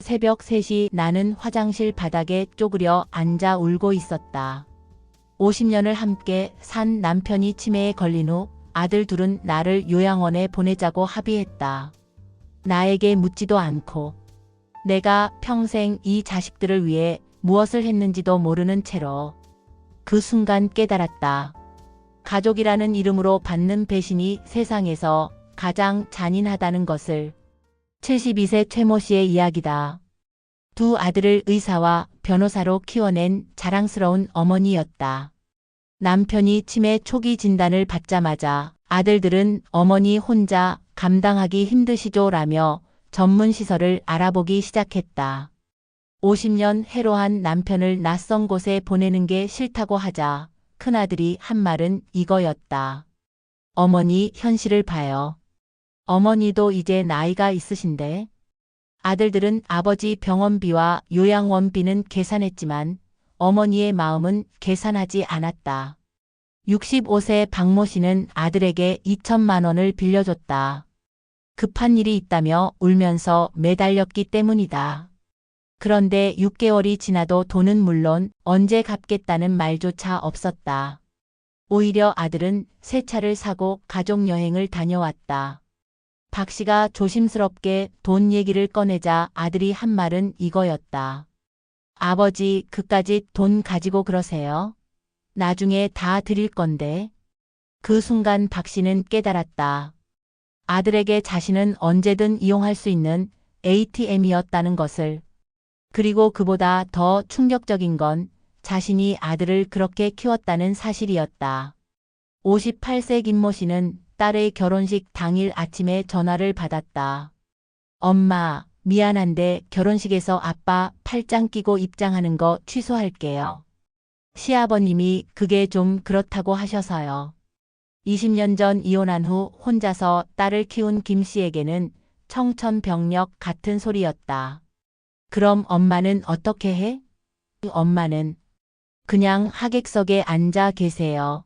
새벽 3시 나는 화장실 바닥에 쪼그려 앉아 울고 있었다. 50년을 함께 산 남편이 치매에 걸린 후 아들 둘은 나를 요양원에 보내자고 합의했다. 나에게 묻지도 않고 내가 평생 이 자식들을 위해 무엇을 했는지도 모르는 채로 그 순간 깨달았다. 가족이라는 이름으로 받는 배신이 세상에서 가장 잔인하다는 것을. 72세 최모 씨의 이야기다. 두 아들을 의사와 변호사로 키워낸 자랑스러운 어머니였다. 남편이 치매 초기 진단을 받자마자 아들들은 어머니 혼자 감당하기 힘드시죠 라며 전문 시설을 알아보기 시작했다. 50년 해로한 남편을 낯선 곳에 보내는 게 싫다고 하자 큰아들이 한 말은 이거였다. 어머니 현실을 봐요. 어머니도 이제 나이가 있으신데. 아들들은 아버지 병원비와 요양원비는 계산했지만 어머니의 마음은 계산하지 않았다. 65세 박모 씨는 아들에게 2천만 원을 빌려줬다. 급한 일이 있다며 울면서 매달렸기 때문이다. 그런데 6개월이 지나도 돈은 물론 언제 갚겠다는 말조차 없었다. 오히려 아들은 새 차를 사고 가족여행을 다녀왔다. 박 씨가 조심스럽게 돈 얘기를 꺼내자 아들이 한 말은 이거였다. 아버지, 그까짓 돈 가지고 그러세요? 나중에 다 드릴 건데. 그 순간 박 씨는 깨달았다. 아들에게 자신은 언제든 이용할 수 있는 ATM이었다는 것을. 그리고 그보다 더 충격적인 건 자신이 아들을 그렇게 키웠다는 사실이었다. 58세 김모 씨는 딸의 결혼식 당일 아침에 전화를 받았다. 엄마, 미안한데 결혼식에서 아빠 팔짱 끼고 입장하는 거 취소할게요. 시아버님이 그게 좀 그렇다고 하셔서요. 20년 전 이혼한 후 혼자서 딸을 키운 김 씨에게는 청천벽력 같은 소리였다. 그럼 엄마는 어떻게 해? 엄마는 그냥 하객석에 앉아 계세요.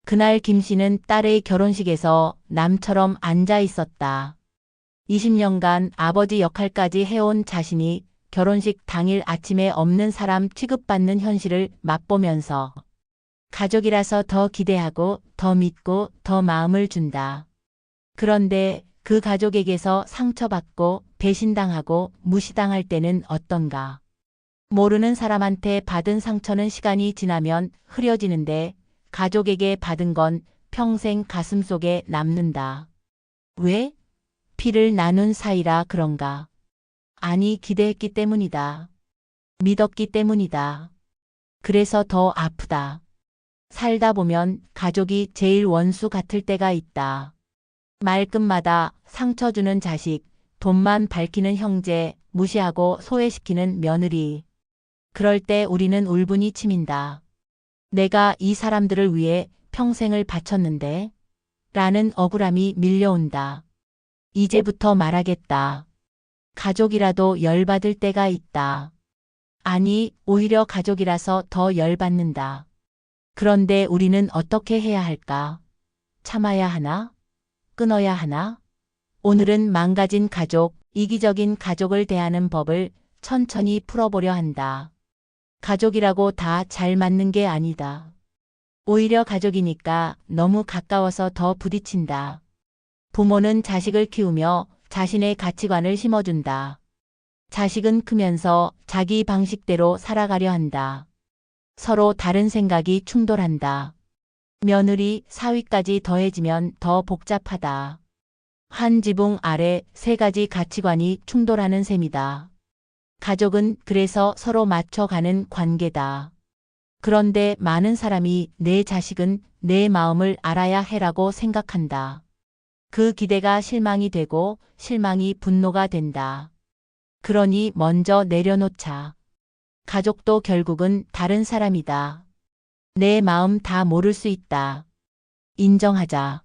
그날 김 씨는 딸의 결혼식에서 남처럼 앉아 있었다. 20년간 아버지 역할까지 해온 자신이 결혼식 당일 아침에 없는 사람 취급받는 현실을 맛보면서 가족이라서 더 기대하고 더 믿고 더 마음을 준다. 그런데 그 가족에게서 상처받고 배신당하고 무시당할 때는 어떤가? 모르는 사람한테 받은 상처는 시간이 지나면 흐려지는데 가족에게 받은 건 평생 가슴속에 남는다. 왜? 피를 나눈 사이라 그런가? 아니, 기대했기 때문이다. 믿었기 때문이다. 그래서 더 아프다. 살다 보면 가족이 제일 원수 같을 때가 있다. 말끝마다 상처 주는 자식, 돈만 밝히는 형제, 무시하고 소외시키는 며느리. 그럴 때 우리는 울분이 치민다. 내가 이 사람들을 위해 평생을 바쳤는데? 라는 억울함이 밀려온다. 이제부터 말하겠다. 가족이라도 열받을 때가 있다. 아니, 오히려 가족이라서 더 열받는다. 그런데 우리는 어떻게 해야 할까? 참아야 하나? 끊어야 하나? 오늘은 망가진 가족, 이기적인 가족을 대하는 법을 천천히 풀어보려 한다. 가족이라고 다 잘 맞는 게 아니다. 오히려 가족이니까 너무 가까워서 더 부딪힌다. 부모는 자식을 키우며 자신의 가치관을 심어준다. 자식은 크면서 자기 방식대로 살아가려 한다. 서로 다른 생각이 충돌한다. 며느리, 사위까지 더해지면 더 복잡하다. 한 지붕 아래 3가지 가치관이 충돌하는 셈이다. 가족은 그래서 서로 맞춰가는 관계다. 그런데 많은 사람이 내 자식은 내 마음을 알아야 해라고 생각한다. 그 기대가 실망이 되고 실망이 분노가 된다. 그러니 먼저 내려놓자. 가족도 결국은 다른 사람이다. 내 마음 다 모를 수 있다. 인정하자.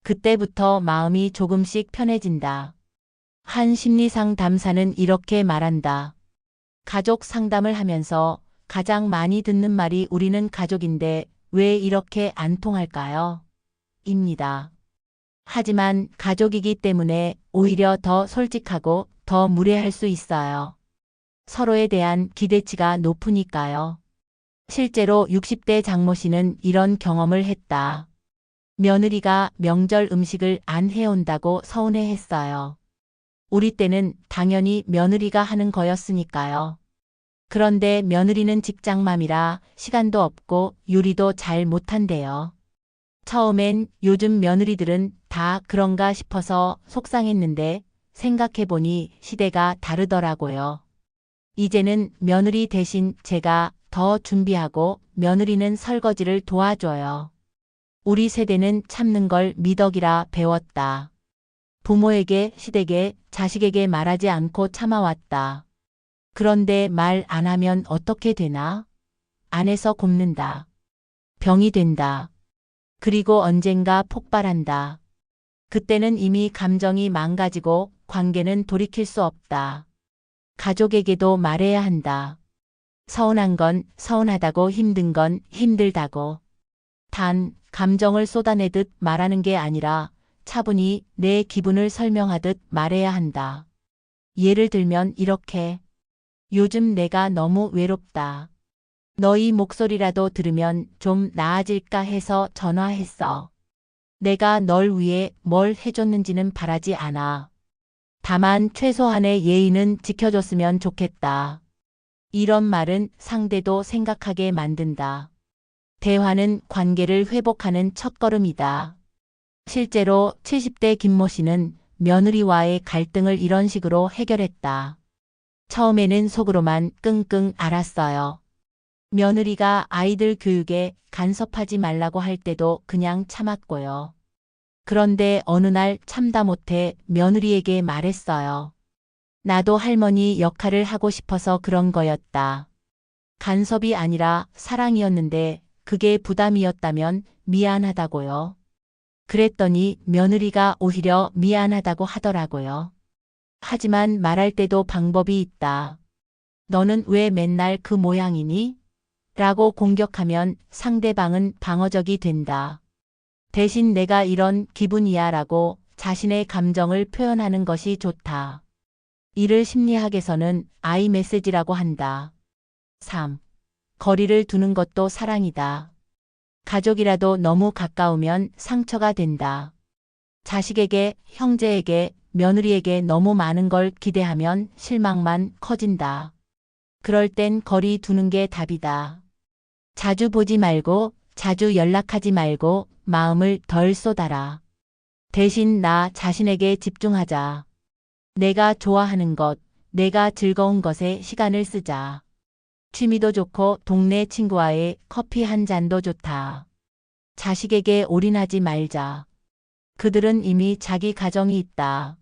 그때부터 마음이 조금씩 편해진다. 한 심리상담사는 이렇게 말한다. 가족 상담을 하면서 가장 많이 듣는 말이 우리는 가족인데 왜 이렇게 안 통할까요? 입니다. 하지만 가족이기 때문에 오히려 더 솔직하고 더 무례할 수 있어요. 서로에 대한 기대치가 높으니까요. 실제로 60대 장모 씨는 이런 경험을 했다. 며느리가 명절 음식을 안 해온다고 서운해했어요. 우리 때는 당연히 며느리가 하는 거였으니까요. 그런데 며느리는 직장맘이라 시간도 없고 요리도 잘 못한대요. 처음엔 요즘 며느리들은 다 그런가 싶어서 속상했는데 생각해보니 시대가 다르더라고요. 이제는 며느리 대신 제가 더 준비하고 며느리는 설거지를 도와줘요. 우리 세대는 참는 걸 미덕이라 배웠다. 부모에게, 시댁에, 자식에게 말하지 않고 참아왔다. 그런데 말 안 하면 어떻게 되나? 안에서 곱는다. 병이 된다. 그리고 언젠가 폭발한다. 그때는 이미 감정이 망가지고 관계는 돌이킬 수 없다. 가족에게도 말해야 한다. 서운한 건 서운하다고 힘든 건 힘들다고. 단, 감정을 쏟아내듯 말하는 게 아니라 차분히 내 기분을 설명하듯 말해야 한다. 예를 들면 이렇게. 요즘 내가 너무 외롭다. 너희 목소리라도 들으면 좀 나아질까 해서 전화했어. 내가 널 위해 뭘 해줬는지는 바라지 않아. 다만 최소한의 예의는 지켜줬으면 좋겠다. 이런 말은 상대도 생각하게 만든다. 대화는 관계를 회복하는 첫걸음이다. 실제로 70대 김모 씨는 며느리와의 갈등을 이런 식으로 해결했다. 처음에는 속으로만 끙끙 앓았어요. 며느리가 아이들 교육에 간섭하지 말라고 할 때도 그냥 참았고요. 그런데 어느 날 참다 못해 며느리에게 말했어요. 나도 할머니 역할을 하고 싶어서 그런 거였다. 간섭이 아니라 사랑이었는데 그게 부담이었다면 미안하다고요. 그랬더니 며느리가 오히려 미안하다고 하더라고요. 하지만 말할 때도 방법이 있다. 너는 왜 맨날 그 모양이니? 라고 공격하면 상대방은 방어적이 된다. 대신 내가 이런 기분이야 라고 자신의 감정을 표현하는 것이 좋다. 이를 심리학에서는 아이 메시지라고 한다. 3. 거리를 두는 것도 사랑이다. 가족이라도 너무 가까우면 상처가 된다. 자식에게, 형제에게, 며느리에게 너무 많은 걸 기대하면 실망만 커진다. 그럴 땐 거리 두는 게 답이다. 자주 보지 말고, 자주 연락하지 말고 마음을 덜 쏟아라. 대신 나 자신에게 집중하자. 내가 좋아하는 것, 내가 즐거운 것에 시간을 쓰자. 취미도 좋고 동네 친구와의 커피 한 잔도 좋다. 자식에게 올인하지 말자. 그들은 이미 자기 가정이 있다.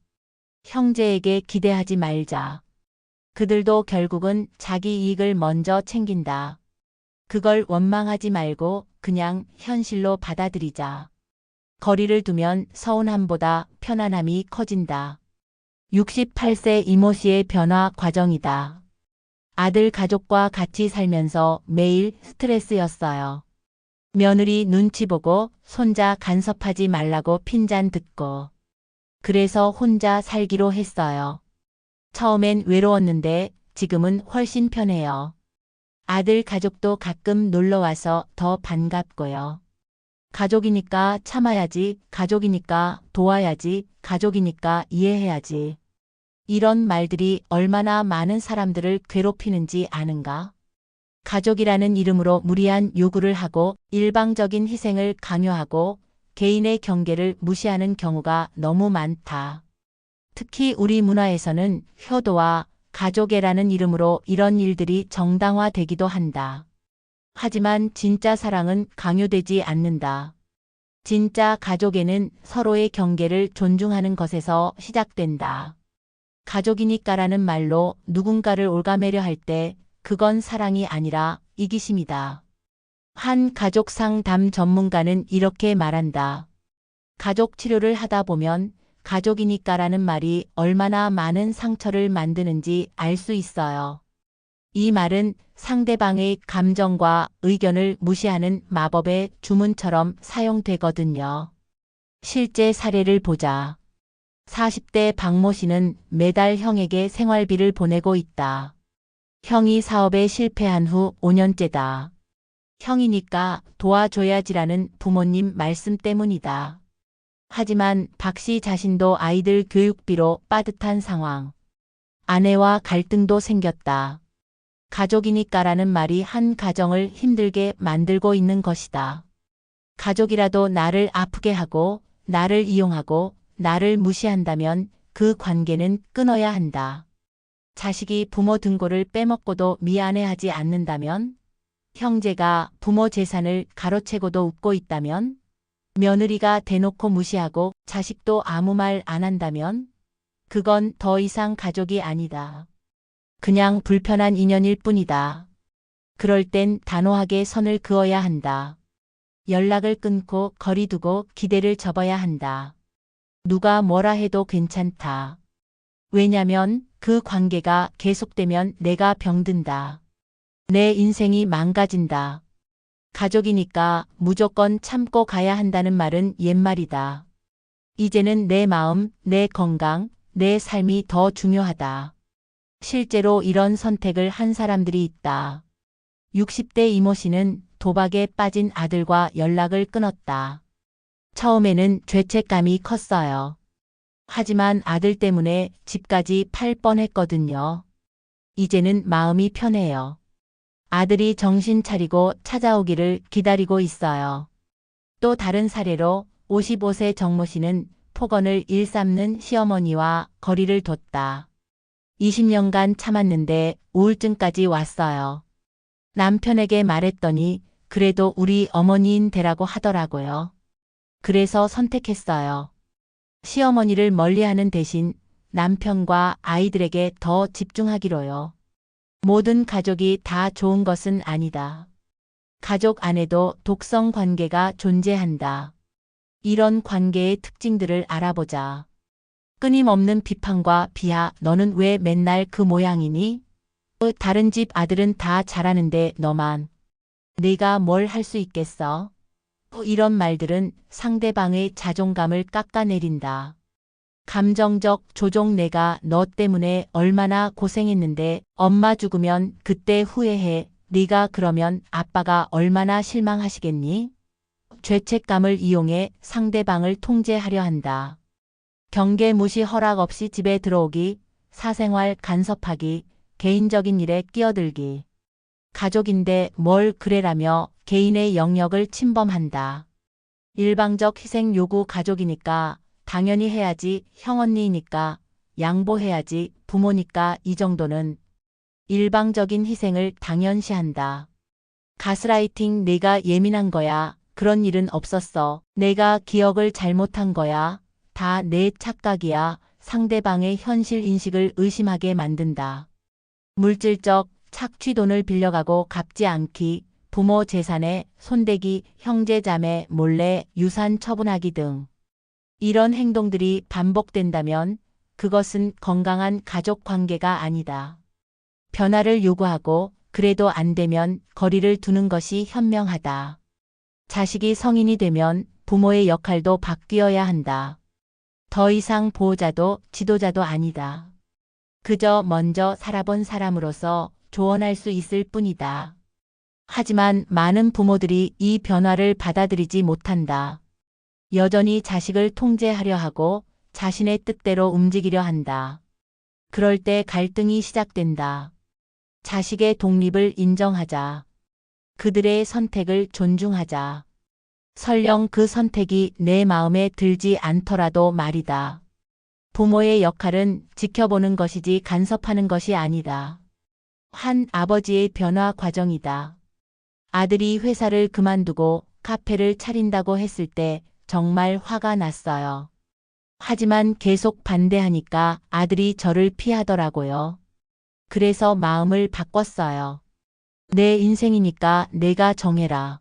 형제에게 기대하지 말자. 그들도 결국은 자기 이익을 먼저 챙긴다. 그걸 원망하지 말고 그냥 현실로 받아들이자. 거리를 두면 서운함보다 편안함이 커진다. 68세 이모 씨의 변화 과정이다. 아들 가족과 같이 살면서 매일 스트레스였어요. 며느리 눈치 보고 손자 간섭하지 말라고 핀잔 듣고. 그래서 혼자 살기로 했어요. 처음엔 외로웠는데 지금은 훨씬 편해요. 아들 가족도 가끔 놀러와서 더 반갑고요. 가족이니까 참아야지, 가족이니까 도와야지, 가족이니까 이해해야지. 이런 말들이 얼마나 많은 사람들을 괴롭히는지 아는가? 가족이라는 이름으로 무리한 요구를 하고 일방적인 희생을 강요하고 개인의 경계를 무시하는 경우가 너무 많다. 특히 우리 문화에서는 효도와 가족애라는 이름으로 이런 일들이 정당화되기도 한다. 하지만 진짜 사랑은 강요되지 않는다. 진짜 가족애는 서로의 경계를 존중하는 것에서 시작된다. 가족이니까라는 말로 누군가를 올가매려 할 때 그건 사랑이 아니라 이기심이다. 한 가족 상담 전문가는 이렇게 말한다. 가족 치료를 하다 보면 가족이니까라는 말이 얼마나 많은 상처를 만드는지 알 수 있어요. 이 말은 상대방의 감정과 의견을 무시하는 마법의 주문처럼 사용되거든요. 실제 사례를 보자. 40대 박모 씨는 매달 형에게 생활비를 보내고 있다. 형이 사업에 실패한 후 5년째다. 형이니까 도와줘야지라는 부모님 말씀 때문이다. 하지만 박 씨 자신도 아이들 교육비로 빠듯한 상황. 아내와 갈등도 생겼다. 가족이니까라는 말이 한 가정을 힘들게 만들고 있는 것이다. 가족이라도 나를 아프게 하고 나를 이용하고 나를 무시한다면 그 관계는 끊어야 한다. 자식이 부모 등골을 빼먹고도 미안해하지 않는다면, 형제가 부모 재산을 가로채고도 웃고 있다면, 며느리가 대놓고 무시하고 자식도 아무 말 안 한다면, 그건 더 이상 가족이 아니다. 그냥 불편한 인연일 뿐이다. 그럴 땐 단호하게 선을 그어야 한다. 연락을 끊고 거리 두고 기대를 접어야 한다. 누가 뭐라 해도 괜찮다. 왜냐면 그 관계가 계속되면 내가 병든다. 내 인생이 망가진다. 가족이니까 무조건 참고 가야 한다는 말은 옛말이다. 이제는 내 마음, 내 건강, 내 삶이 더 중요하다. 실제로 이런 선택을 한 사람들이 있다. 60대 이모 씨는 도박에 빠진 아들과 연락을 끊었다. 처음에는 죄책감이 컸어요. 하지만 아들 때문에 집까지 팔 뻔했거든요. 이제는 마음이 편해요. 아들이 정신 차리고 찾아오기를 기다리고 있어요. 또 다른 사례로 55세 정모 씨는 폭언을 일삼는 시어머니와 거리를 뒀다. 20년간 참았는데 우울증까지 왔어요. 남편에게 말했더니 그래도 우리 어머니인 되라고 하더라고요. 그래서 선택했어요. 시어머니를 멀리하는 대신 남편과 아이들에게 더 집중하기로요. 모든 가족이 다 좋은 것은 아니다. 가족 안에도 독성 관계가 존재한다. 이런 관계의 특징들을 알아보자. 끊임없는 비판과 비하, 너는 왜 맨날 그 모양이니? 다른 집 아들은 다 잘하는데 너만. 네가 뭘 할 수 있겠어? 이런 말들은 상대방의 자존감을 깎아내린다. 감정적 조종, 내가 너 때문에 얼마나 고생했는데 엄마 죽으면 그때 후회해. 네가 그러면 아빠가 얼마나 실망하시겠니? 죄책감을 이용해 상대방을 통제하려 한다. 경계 무시, 허락 없이 집에 들어오기, 사생활 간섭하기, 개인적인 일에 끼어들기. 가족인데 뭘 그래라며 개인의 영역을 침범한다. 일방적 희생 요구, 가족이니까 당연히 해야지, 형언니니까 양보해야지, 부모니까 이 정도는. 일방적인 희생을 당연시한다. 가스라이팅, 내가 예민한 거야. 그런 일은 없었어. 내가 기억을 잘못한 거야. 다 내 착각이야. 상대방의 현실 인식을 의심하게 만든다. 물질적 착취, 돈을 빌려가고 갚지 않기, 부모 재산에 손대기, 형제 자매 몰래 유산 처분하기 등. 이런 행동들이 반복된다면 그것은 건강한 가족 관계가 아니다. 변화를 요구하고 그래도 안 되면 거리를 두는 것이 현명하다. 자식이 성인이 되면 부모의 역할도 바뀌어야 한다. 더 이상 보호자도 지도자도 아니다. 그저 먼저 살아본 사람으로서 조언할 수 있을 뿐이다. 하지만 많은 부모들이 이 변화를 받아들이지 못한다. 여전히 자식을 통제하려 하고 자신의 뜻대로 움직이려 한다. 그럴 때 갈등이 시작된다. 자식의 독립을 인정하자. 그들의 선택을 존중하자. 설령 그 선택이 내 마음에 들지 않더라도 말이다. 부모의 역할은 지켜보는 것이지 간섭하는 것이 아니다. 한 아버지의 변화 과정이다. 아들이 회사를 그만두고 카페를 차린다고 했을 때 정말 화가 났어요. 하지만 계속 반대하니까 아들이 저를 피하더라고요. 그래서 마음을 바꿨어요. 내 인생이니까 내가 정해라.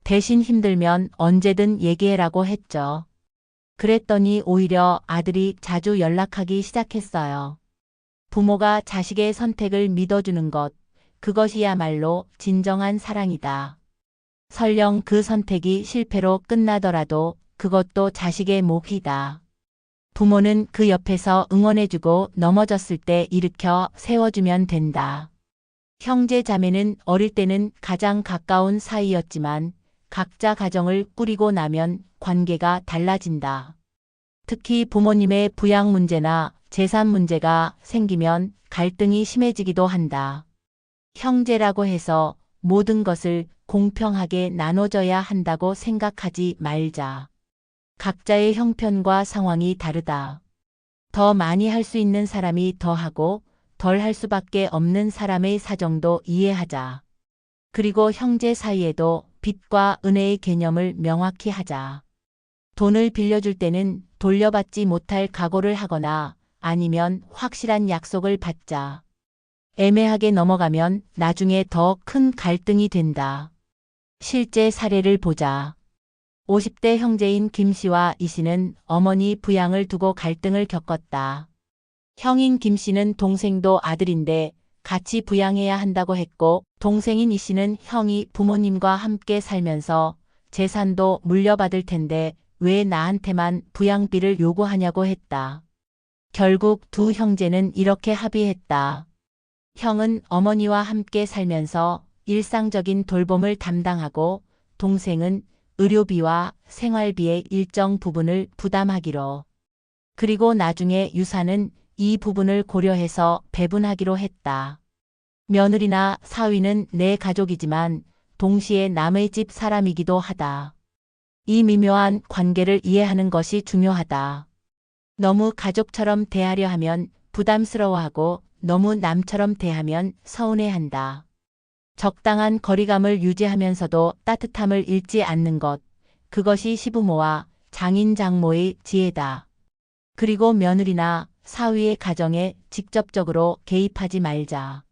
대신 힘들면 언제든 얘기해라고 했죠. 그랬더니 오히려 아들이 자주 연락하기 시작했어요. 부모가 자식의 선택을 믿어주는 것, 그것이야말로 진정한 사랑이다. 설령 그 선택이 실패로 끝나더라도 그것도 자식의 몫이다. 부모는 그 옆에서 응원해주고 넘어졌을 때 일으켜 세워주면 된다. 형제 자매는 어릴 때는 가장 가까운 사이였지만 각자 가정을 꾸리고 나면 관계가 달라진다. 특히 부모님의 부양 문제나 재산 문제가 생기면 갈등이 심해지기도 한다. 형제라고 해서 모든 것을 공평하게 나눠줘야 한다고 생각하지 말자. 각자의 형편과 상황이 다르다. 더 많이 할 수 있는 사람이 더 하고 덜 할 수밖에 없는 사람의 사정도 이해하자. 그리고 형제 사이에도 빚과 은혜의 개념을 명확히 하자. 돈을 빌려줄 때는 돌려받지 못할 각오를 하거나 아니면 확실한 약속을 받자. 애매하게 넘어가면 나중에 더 큰 갈등이 된다. 실제 사례를 보자. 50대 형제인 김 씨와 이 씨는 어머니 부양을 두고 갈등을 겪었다. 형인 김 씨는 동생도 아들인데 같이 부양해야 한다고 했고, 동생인 이 씨는 형이 부모님과 함께 살면서 재산도 물려받을 텐데 왜 나한테만 부양비를 요구하냐고 했다. 결국 두 형제는 이렇게 합의했다. 형은 어머니와 함께 살면서 일상적인 돌봄을 담당하고 동생은 의료비와 생활비의 일정 부분을 부담하기로. 그리고 나중에 유산은 이 부분을 고려해서 배분하기로 했다. 며느리나 사위는 내 가족이지만 동시에 남의 집 사람이기도 하다. 이 미묘한 관계를 이해하는 것이 중요하다. 너무 가족처럼 대하려 하면 부담스러워하고 너무 남처럼 대하면 서운해한다. 적당한 거리감을 유지하면서도 따뜻함을 잃지 않는 것, 그것이 시부모와 장인 장모의 지혜다. 그리고 며느리나 사위의 가정에 직접적으로 개입하지 말자.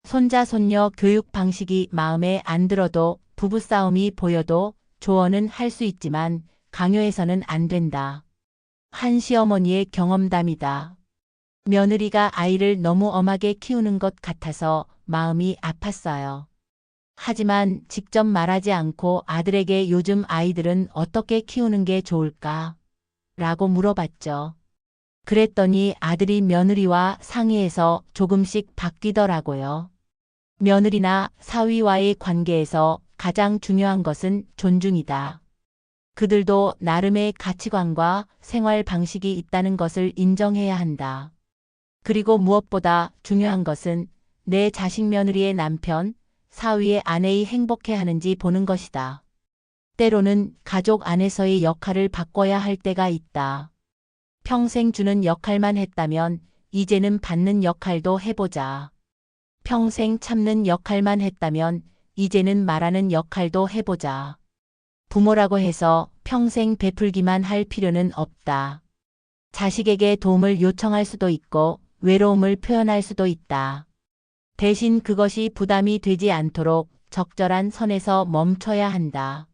손자 손녀 교육 방식이 마음에 안 들어도 부부싸움이 보여도 조언은 할 수 있지만 강요해서는 안 된다. 한 시어머니의 경험담이다. 며느리가 아이를 너무 엄하게 키우는 것 같아서 마음이 아팠어요. 하지만 직접 말하지 않고 아들에게 요즘 아이들은 어떻게 키우는 게 좋을까? 라고 물어봤죠. 그랬더니 아들이 며느리와 상의해서 조금씩 바뀌더라고요. 며느리나 사위와의 관계에서 가장 중요한 것은 존중이다. 그들도 나름의 가치관과 생활 방식이 있다는 것을 인정해야 한다. 그리고 무엇보다 중요한 것은 내 자식 며느리의 남편, 사위의 아내의 행복해 하는지 보는 것이다. 때로는 가족 안에서의 역할을 바꿔야 할 때가 있다. 평생 주는 역할만 했다면 이제는 받는 역할도 해보자. 평생 참는 역할만 했다면 이제는 말하는 역할도 해보자. 부모라고 해서 평생 베풀기만 할 필요는 없다. 자식에게 도움을 요청할 수도 있고 외로움을 표현할 수도 있다. 대신 그것이 부담이 되지 않도록 적절한 선에서 멈춰야 한다.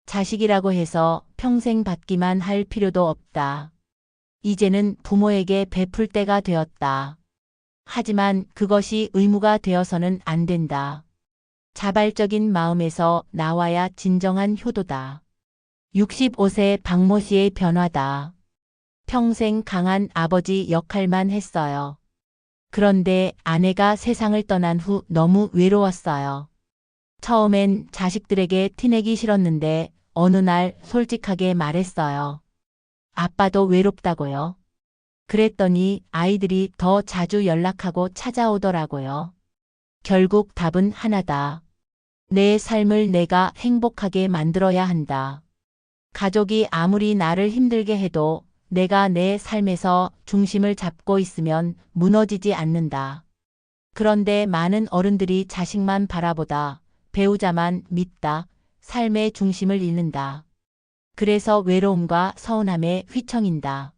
자식이라고 해서 평생 받기만 할 필요도 없다. 이제는 부모에게 베풀 때가 되었다. 하지만 그것이 의무가 되어서는 안 된다. 자발적인 마음에서 나와야 진정한 효도다. 65세 박모 씨의 변화다. 평생 강한 아버지 역할만 했어요. 그런데 아내가 세상을 떠난 후 너무 외로웠어요. 처음엔 자식들에게 티내기 싫었는데 어느 날 솔직하게 말했어요. 아빠도 외롭다고요. 그랬더니 아이들이 더 자주 연락하고 찾아오더라고요. 결국 답은 하나다. 내 삶을 내가 행복하게 만들어야 한다. 가족이 아무리 나를 힘들게 해도 내가 내 삶에서 중심을 잡고 있으면 무너지지 않는다. 그런데 많은 어른들이 자식만 바라보다 배우자만 믿다 삶의 중심을 잃는다. 그래서 외로움과 서운함에 휘청인다.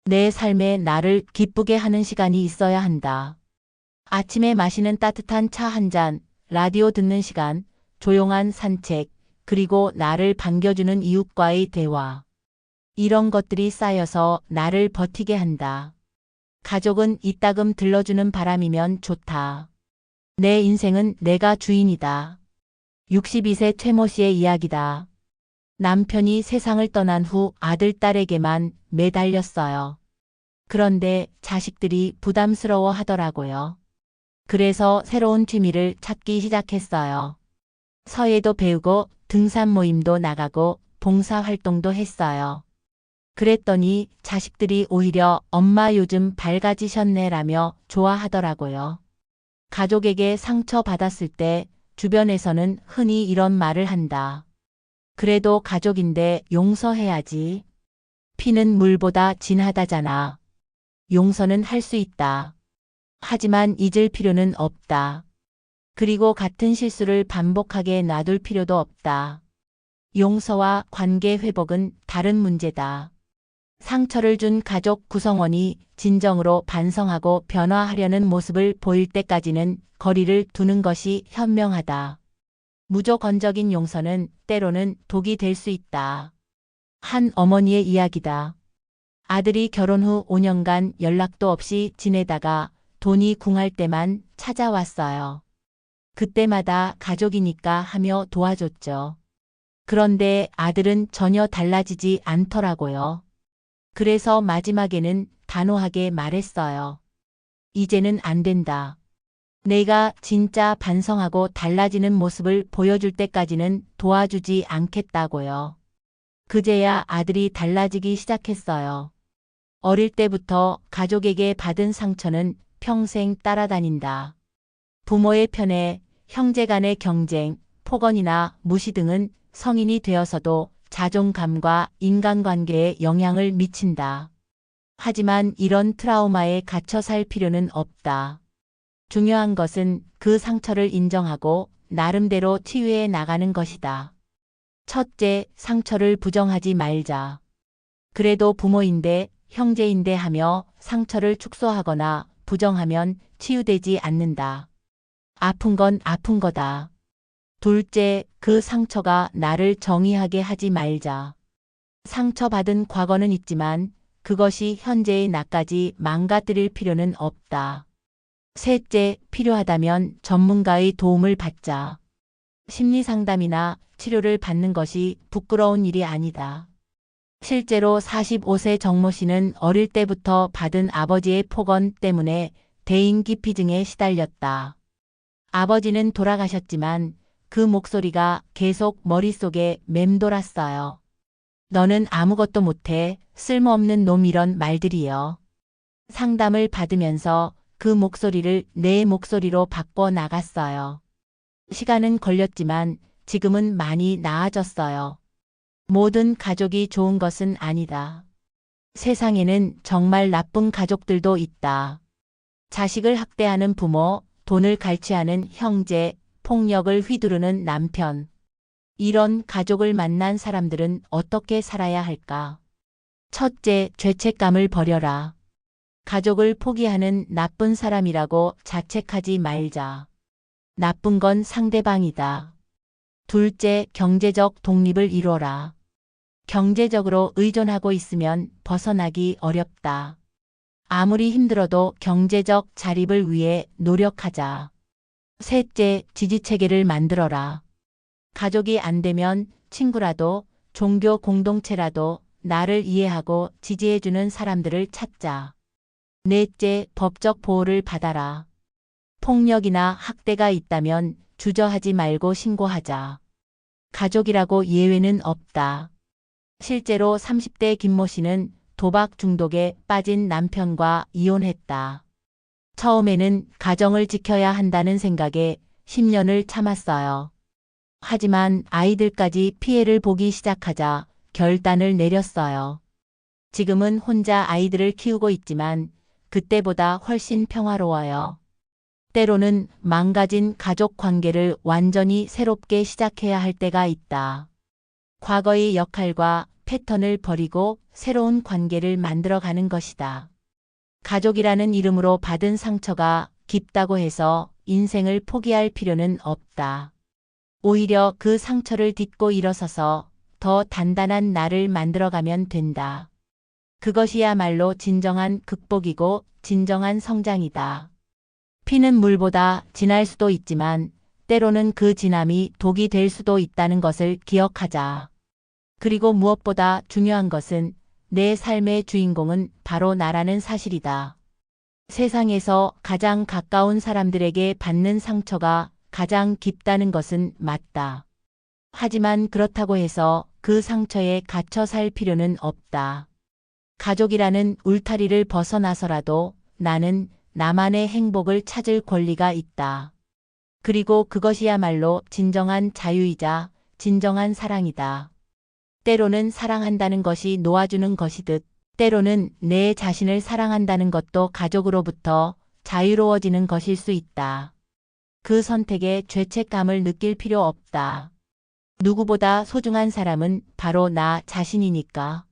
내 삶에 나를 기쁘게 하는 시간이 있어야 한다. 아침에 마시는 따뜻한 차 한 잔, 라디오 듣는 시간, 조용한 산책, 그리고 나를 반겨주는 이웃과의 대화. 이런 것들이 쌓여서 나를 버티게 한다. 가족은 이따금 들러주는 바람이면 좋다. 내 인생은 내가 주인이다. 62세 최모 씨의 이야기다. 남편이 세상을 떠난 후 아들, 딸에게만 매달렸어요. 그런데 자식들이 부담스러워 하더라고요. 그래서 새로운 취미를 찾기 시작했어요. 서예도 배우고 등산 모임도 나가고 봉사활동도 했어요. 그랬더니 자식들이 오히려 엄마 요즘 밝아지셨네라며 좋아하더라고요. 가족에게 상처받았을 때 주변에서는 흔히 이런 말을 한다. 그래도 가족인데 용서해야지. 피는 물보다 진하다잖아. 용서는 할 수 있다. 하지만 잊을 필요는 없다. 그리고 같은 실수를 반복하게 놔둘 필요도 없다. 용서와 관계 회복은 다른 문제다. 상처를 준 가족 구성원이 진정으로 반성하고 변화하려는 모습을 보일 때까지는 거리를 두는 것이 현명하다. 무조건적인 용서는 때로는 독이 될 수 있다. 한 어머니의 이야기다. 아들이 결혼 후 5년간 연락도 없이 지내다가 돈이 궁할 때만 찾아왔어요. 그때마다 가족이니까 하며 도와줬죠. 그런데 아들은 전혀 달라지지 않더라고요. 그래서 마지막에는 단호하게 말했어요. 이제는 안 된다. 내가 진짜 반성하고 달라지는 모습을 보여줄 때까지는 도와주지 않겠다고요. 그제야 아들이 달라지기 시작했어요. 어릴 때부터 가족에게 받은 상처는 평생 따라다닌다. 부모의 편애, 형제 간의 경쟁, 폭언이나 무시 등은 성인이 되어서도 자존감과 인간관계에 영향을 미친다. 하지만 이런 트라우마에 갇혀 살 필요는 없다. 중요한 것은 그 상처를 인정하고 나름대로 치유해 나가는 것이다. 첫째, 상처를 부정하지 말자. 그래도 부모인데, 형제인데 하며 상처를 축소하거나 부정하면 치유되지 않는다. 아픈 건 아픈 거다. 둘째, 그 상처가 나를 정의하게 하지 말자. 상처받은 과거는 있지만 그것이 현재의 나까지 망가뜨릴 필요는 없다. 셋째, 필요하다면 전문가의 도움을 받자. 심리 상담이나 치료를 받는 것이 부끄러운 일이 아니다. 실제로 45세 정모 씨는 어릴 때부터 받은 아버지의 폭언 때문에 대인기피증에 시달렸다. 아버지는 돌아가셨지만 그 목소리가 계속 머릿속에 맴돌았어요. 너는 아무것도 못해, 쓸모없는 놈 이런 말들이요. 상담을 받으면서 그 목소리를 내 목소리로 바꿔 나갔어요. 시간은 걸렸지만 지금은 많이 나아졌어요. 모든 가족이 좋은 것은 아니다. 세상에는 정말 나쁜 가족들도 있다. 자식을 학대하는 부모, 돈을 갈취하는 형제, 폭력을 휘두르는 남편. 이런 가족을 만난 사람들은 어떻게 살아야 할까? 첫째, 죄책감을 버려라. 가족을 포기하는 나쁜 사람이라고 자책하지 말자. 나쁜 건 상대방이다. 둘째, 경제적 독립을 이뤄라. 경제적으로 의존하고 있으면 벗어나기 어렵다. 아무리 힘들어도 경제적 자립을 위해 노력하자. 셋째, 지지체계를 만들어라. 가족이 안 되면 친구라도 종교 공동체라도 나를 이해하고 지지해주는 사람들을 찾자. 넷째, 법적 보호를 받아라. 폭력이나 학대가 있다면 주저하지 말고 신고하자. 가족이라고 예외는 없다. 실제로 30대 김모 씨는 도박 중독에 빠진 남편과 이혼했다. 처음에는 가정을 지켜야 한다는 생각에 10년을 참았어요. 하지만 아이들까지 피해를 보기 시작하자 결단을 내렸어요. 지금은 혼자 아이들을 키우고 있지만 그때보다 훨씬 평화로워요. 때로는 망가진 가족 관계를 완전히 새롭게 시작해야 할 때가 있다. 과거의 역할과 패턴을 버리고 새로운 관계를 만들어가는 것이다. 가족이라는 이름으로 받은 상처가 깊다고 해서 인생을 포기할 필요는 없다. 오히려 그 상처를 딛고 일어서서 더 단단한 나를 만들어가면 된다. 그것이야말로 진정한 극복이고 진정한 성장이다. 피는 물보다 진할 수도 있지만 때로는 그 진함이 독이 될 수도 있다는 것을 기억하자. 그리고 무엇보다 중요한 것은 내 삶의 주인공은 바로 나라는 사실이다. 세상에서 가장 가까운 사람들에게 받는 상처가 가장 깊다는 것은 맞다. 하지만 그렇다고 해서 그 상처에 갇혀 살 필요는 없다. 가족이라는 울타리를 벗어나서라도 나는 나만의 행복을 찾을 권리가 있다. 그리고 그것이야말로 진정한 자유이자 진정한 사랑이다. 때로는 사랑한다는 것이 놓아주는 것이듯 때로는 내 자신을 사랑한다는 것도 가족으로부터 자유로워지는 것일 수 있다. 그 선택에 죄책감을 느낄 필요 없다. 누구보다 소중한 사람은 바로 나 자신이니까.